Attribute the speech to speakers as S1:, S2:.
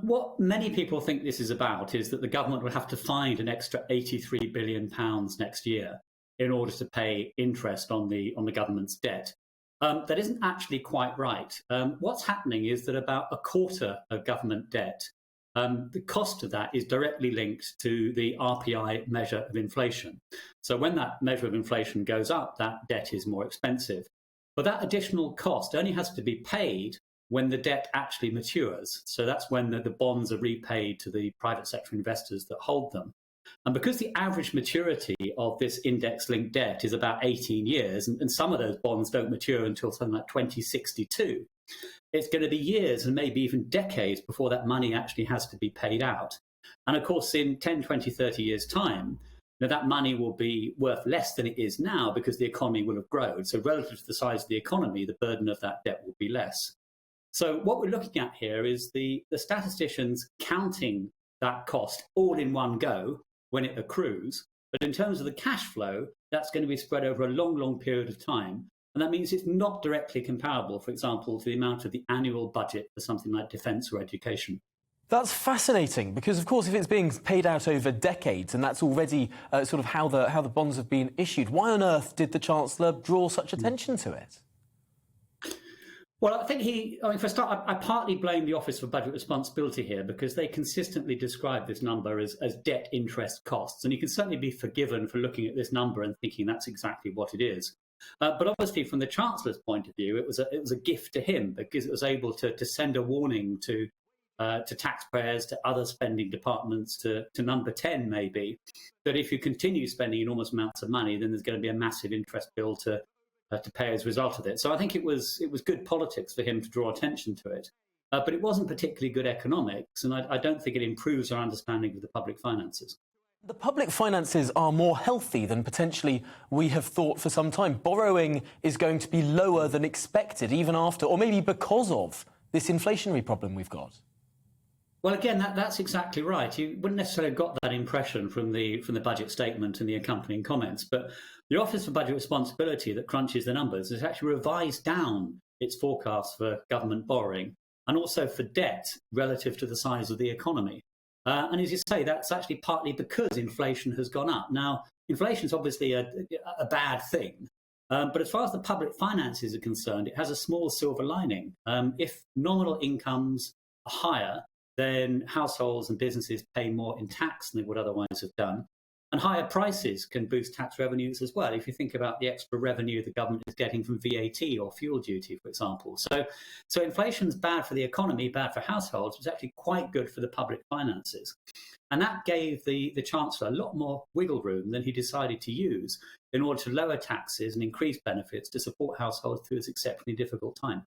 S1: what many people think this is about is that the government will have to find an extra £83 billion next year in order to pay interest on the government's debt. That isn't actually quite right. What's happening is that about a quarter of government debt, the cost of that is directly linked to the RPI measure of inflation. So when that measure of inflation goes up, that debt is more expensive. But that additional cost only has to be paid when the debt actually matures. So that's when the bonds are repaid to the private sector investors that hold them. And because the average maturity of this index-linked debt is about 18 years, and some of those bonds don't mature until something like 2062, it's going to be years and maybe even decades before that money actually has to be paid out. And of course, in 10, 20, 30 years' time, that money will be worth less than it is now because the economy will have grown. So relative to the size of the economy, the burden of that debt will be less. So what we're looking at here is the statisticians counting that cost all in one go when it accrues. But in terms of the cash flow, that's going to be spread over a long, long period of time. And that means it's not directly comparable, for example, to the amount of the annual budget for something like defence or education.
S2: That's fascinating because, of course, if it's being paid out over decades and that's already sort of how the bonds have been issued, why on earth did the Chancellor draw such attention to it?
S1: Well, I think for a start, I partly blame the Office for Budget Responsibility here because they consistently describe this number as debt interest costs. And you can certainly be forgiven for looking at this number and thinking that's exactly what it is. But obviously, from the Chancellor's point of view, it was a gift to him because it was able to send a warning to taxpayers, to other spending departments, to number 10 maybe, that if you continue spending enormous amounts of money, then there's going to be a massive interest bill to pay as a result of it. So I think it was good politics for him to draw attention to it. But it wasn't particularly good economics, and I don't think it improves our understanding of the public finances.
S2: The public finances are more healthy than potentially we have thought for some time. Borrowing is going to be lower than expected, even after, or maybe because of, this inflationary problem we've got.
S1: Well, again, that's exactly right. You wouldn't necessarily have got that impression from the budget statement and the accompanying comments, but the Office for Budget Responsibility that crunches the numbers has actually revised down its forecast for government borrowing and also for debt relative to the size of the economy. And as you say, that's actually partly because inflation has gone up. Now, inflation is obviously a bad thing, but as far as the public finances are concerned, it has a small silver lining. If nominal incomes are higher, then households and businesses pay more in tax than they would otherwise have done. And higher prices can boost tax revenues as well. If you think about the extra revenue the government is getting from VAT or fuel duty, for example. So inflation's bad for the economy, bad for households, but it's actually quite good for the public finances. And that gave the Chancellor a lot more wiggle room than he decided to use in order to lower taxes and increase benefits to support households through this exceptionally difficult time.